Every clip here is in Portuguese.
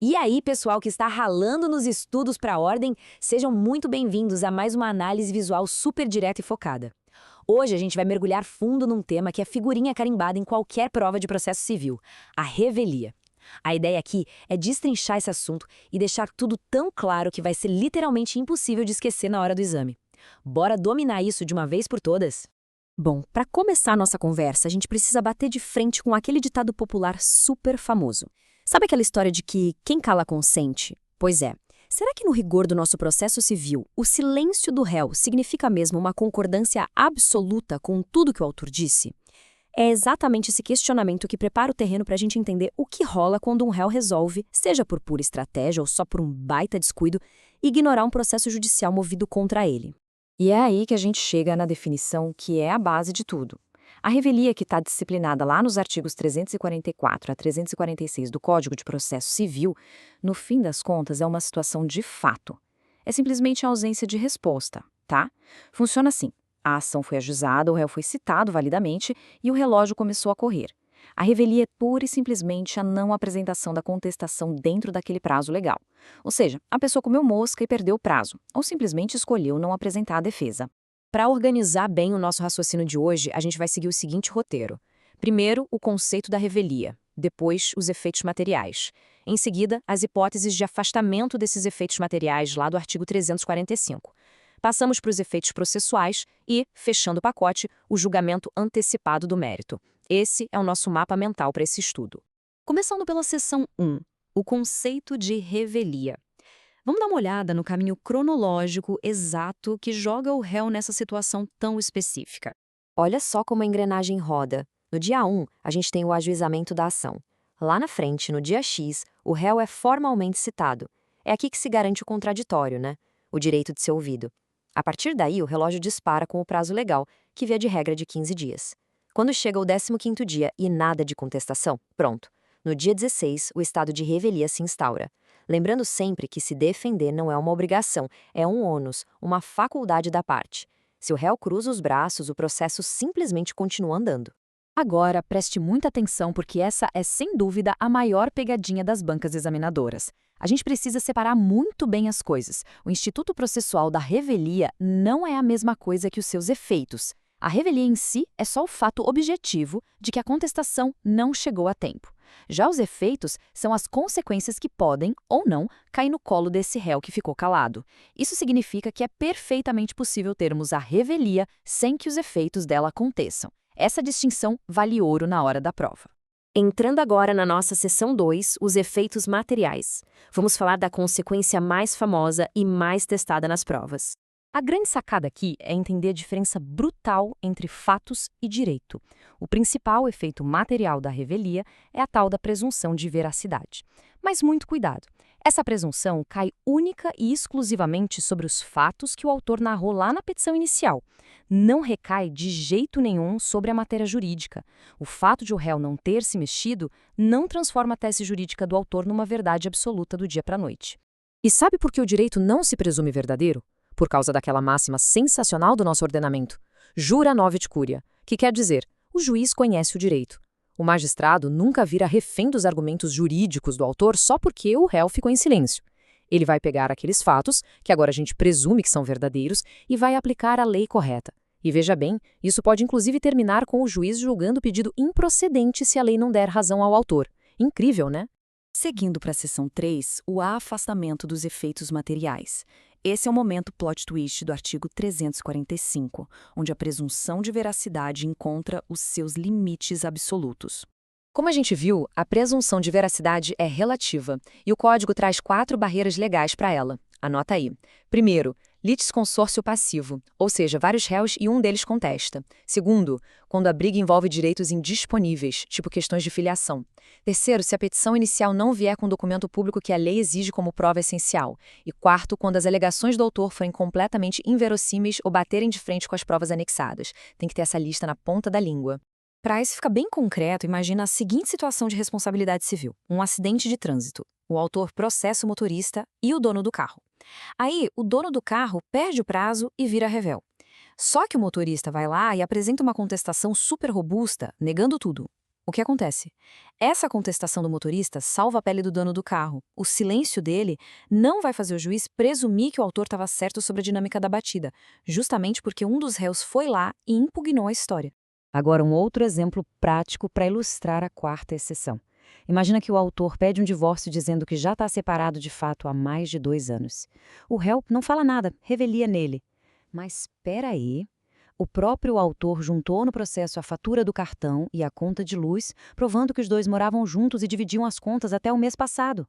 E aí, pessoal que está ralando nos estudos para a ordem, sejam muito bem-vindos a mais uma análise visual super direta e focada. Hoje a gente vai mergulhar fundo num tema que é figurinha carimbada em qualquer prova de processo civil, a revelia. A ideia aqui é destrinchar esse assunto e deixar tudo tão claro que vai ser literalmente impossível de esquecer na hora do exame. Bora dominar isso de uma vez por todas? Bom, para começar a nossa conversa, a gente precisa bater de frente com aquele ditado popular super famoso. Sabe aquela história de que quem cala consente? Pois é. Será que no rigor do nosso processo civil, o silêncio do réu significa mesmo uma concordância absoluta com tudo que o autor disse? É exatamente esse questionamento que prepara o terreno para a gente entender o que rola quando um réu resolve, seja por pura estratégia ou só por um baita descuido, ignorar um processo judicial movido contra ele. E é aí que a gente chega na definição que é a base de tudo. A revelia, que está disciplinada lá nos artigos 344 a 346 do Código de Processo Civil, no fim das contas é uma situação de fato. É simplesmente a ausência de resposta, tá? Funciona assim. A ação foi ajuizada, o réu foi citado validamente e o relógio começou a correr. A revelia é pura e simplesmente a não apresentação da contestação dentro daquele prazo legal. Ou seja, a pessoa comeu mosca e perdeu o prazo, ou simplesmente escolheu não apresentar a defesa. Para organizar bem o nosso raciocínio de hoje, a gente vai seguir o seguinte roteiro. Primeiro, o conceito da revelia. Depois, os efeitos materiais. Em seguida, as hipóteses de afastamento desses efeitos materiais lá do artigo 345. Passamos para os efeitos processuais e, fechando o pacote, o julgamento antecipado do mérito. Esse é o nosso mapa mental para esse estudo. Começando pela seção 1, o conceito de revelia. Vamos dar uma olhada no caminho cronológico exato que joga o réu nessa situação tão específica. Olha só como a engrenagem roda. No dia 1, a gente tem o ajuizamento da ação. Lá na frente, no dia X, o réu é formalmente citado. É aqui que se garante o contraditório, né? O direito de ser ouvido. A partir daí, o relógio dispara com o prazo legal, que via de regra de 15 dias. Quando chega o 15º dia e nada de contestação, pronto. No dia 16, o estado de revelia se instaura. Lembrando sempre que se defender não é uma obrigação, é um ônus, uma faculdade da parte. Se o réu cruza os braços, o processo simplesmente continua andando. Agora, preste muita atenção porque essa é, sem dúvida, a maior pegadinha das bancas examinadoras. A gente precisa separar muito bem as coisas. O instituto processual da revelia não é a mesma coisa que os seus efeitos. A revelia em si é só o fato objetivo de que a contestação não chegou a tempo. Já os efeitos são as consequências que podem, ou não, cair no colo desse réu que ficou calado. Isso significa que é perfeitamente possível termos a revelia sem que os efeitos dela aconteçam. Essa distinção vale ouro na hora da prova. Entrando agora na nossa seção 2, os efeitos materiais. Vamos falar da consequência mais famosa e mais testada nas provas. A grande sacada aqui é entender a diferença brutal entre fatos e direito. O principal efeito material da revelia é a tal da presunção de veracidade. Mas muito cuidado. Essa presunção cai única e exclusivamente sobre os fatos que o autor narrou lá na petição inicial. Não recai de jeito nenhum sobre a matéria jurídica. O fato de o réu não ter se mexido não transforma a tese jurídica do autor numa verdade absoluta do dia para a noite. E sabe por que o direito não se presume verdadeiro? Por causa daquela máxima sensacional do nosso ordenamento. Jura novit curia, que quer dizer, o juiz conhece o direito. O magistrado nunca vira refém dos argumentos jurídicos do autor só porque o réu ficou em silêncio. Ele vai pegar aqueles fatos, que agora a gente presume que são verdadeiros, e vai aplicar a lei correta. E veja bem, isso pode inclusive terminar com o juiz julgando o pedido improcedente se a lei não der razão ao autor. Incrível, né? Seguindo para a seção 3, o afastamento dos efeitos materiais. Esse é o momento plot twist do artigo 345, onde a presunção de veracidade encontra os seus limites absolutos. Como a gente viu, a presunção de veracidade é relativa, e o Código traz 4 barreiras legais para ela. Anota aí. Primeiro, litisconsórcio passivo, ou seja, vários réus e um deles contesta. Segundo, quando a briga envolve direitos indisponíveis, tipo questões de filiação. Terceiro, se a petição inicial não vier com documento público que a lei exige como prova essencial. E quarto, quando as alegações do autor forem completamente inverossímeis ou baterem de frente com as provas anexadas. Tem que ter essa lista na ponta da língua. Para isso ficar bem concreto, imagina a seguinte situação de responsabilidade civil. Um acidente de trânsito. O autor processa o motorista e o dono do carro. Aí, o dono do carro perde o prazo e vira réu. Só que o motorista vai lá e apresenta uma contestação super robusta, negando tudo. O que acontece? Essa contestação do motorista salva a pele do dono do carro. O silêncio dele não vai fazer o juiz presumir que o autor estava certo sobre a dinâmica da batida, justamente porque um dos réus foi lá e impugnou a história. Agora, um outro exemplo prático para ilustrar a quarta exceção. Imagina que o autor pede um divórcio dizendo que já está separado de fato há mais de 2 anos. O réu não fala nada, revelia nele. Mas espera aí. O próprio autor juntou no processo a fatura do cartão e a conta de luz, provando que os dois moravam juntos e dividiam as contas até o mês passado.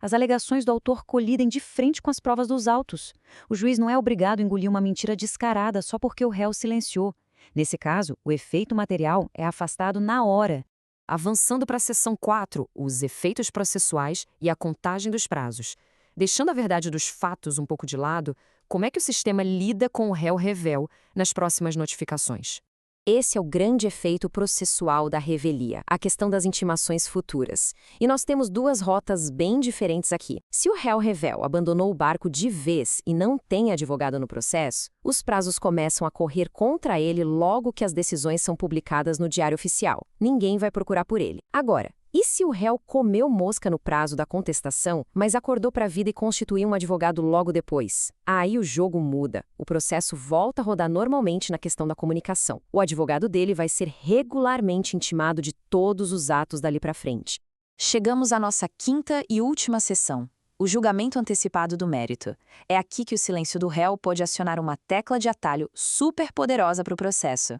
As alegações do autor colidem de frente com as provas dos autos. O juiz não é obrigado a engolir uma mentira descarada só porque o réu silenciou. Nesse caso, o efeito material é afastado na hora. Avançando para a seção 4, os efeitos processuais e a contagem dos prazos. Deixando a verdade dos fatos um pouco de lado, como é que o sistema lida com o réu revel nas próximas notificações? Esse é o grande efeito processual da revelia, a questão das intimações futuras. E nós temos duas rotas bem diferentes aqui. Se o réu revel abandonou o barco de vez e não tem advogado no processo, os prazos começam a correr contra ele logo que as decisões são publicadas no Diário Oficial. Ninguém vai procurar por ele. Agora, e se o réu comeu mosca no prazo da contestação, mas acordou para a vida e constituiu um advogado logo depois? Aí o jogo muda. O processo volta a rodar normalmente na questão da comunicação. O advogado dele vai ser regularmente intimado de todos os atos dali para frente. Chegamos à nossa quinta e última sessão, o julgamento antecipado do mérito. É aqui que o silêncio do réu pode acionar uma tecla de atalho super poderosa para o processo.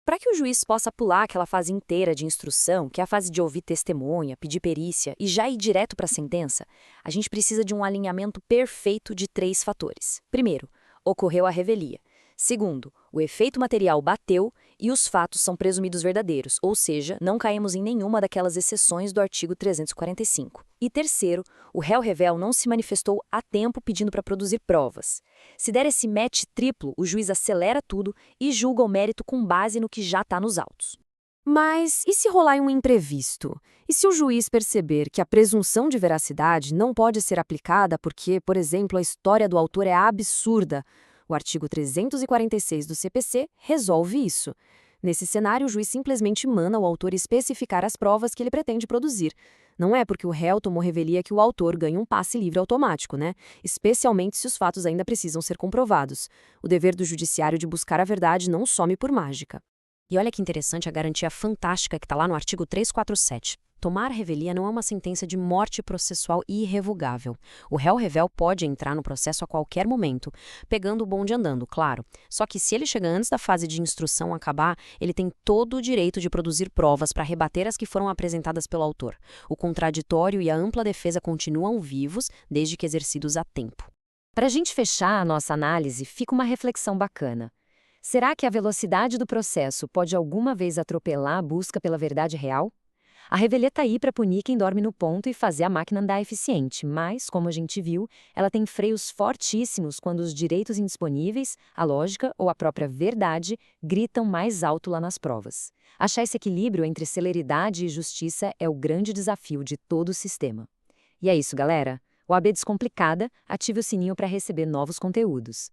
Para que o juiz possa pular aquela fase inteira de instrução, que é a fase de ouvir testemunha, pedir perícia e já ir direto para a sentença, a gente precisa de um alinhamento perfeito de 3 fatores. Primeiro, ocorreu a revelia. Segundo, o efeito material bateu e os fatos são presumidos verdadeiros, ou seja, não caímos em nenhuma daquelas exceções do artigo 345. E terceiro, o réu revel não se manifestou a tempo pedindo para produzir provas. Se der esse match triplo, o juiz acelera tudo e julga o mérito com base no que já está nos autos. Mas e se rolar um imprevisto? E se o juiz perceber que a presunção de veracidade não pode ser aplicada porque, por exemplo, a história do autor é absurda? O artigo 346 do CPC resolve isso. Nesse cenário, o juiz simplesmente manda o autor especificar as provas que ele pretende produzir. Não é porque o réu tomou revelia que o autor ganha um passe livre automático, né? Especialmente se os fatos ainda precisam ser comprovados. O dever do judiciário de buscar a verdade não some por mágica. E olha que interessante a garantia fantástica que está lá no artigo 347. Tomar revelia não é uma sentença de morte processual irrevogável. O réu revel pode entrar no processo a qualquer momento, pegando o bonde andando, claro. Só que se ele chega antes da fase de instrução acabar, ele tem todo o direito de produzir provas para rebater as que foram apresentadas pelo autor. O contraditório e a ampla defesa continuam vivos, desde que exercidos a tempo. Para a gente fechar a nossa análise, fica uma reflexão bacana. Será que a velocidade do processo pode alguma vez atropelar a busca pela verdade real? A revelia está aí para punir quem dorme no ponto e fazer a máquina andar eficiente, mas, como a gente viu, ela tem freios fortíssimos quando os direitos indisponíveis, a lógica ou a própria verdade gritam mais alto lá nas provas. Achar esse equilíbrio entre celeridade e justiça é o grande desafio de todo o sistema. E é isso, galera. O AB Descomplicada, ative o sininho para receber novos conteúdos.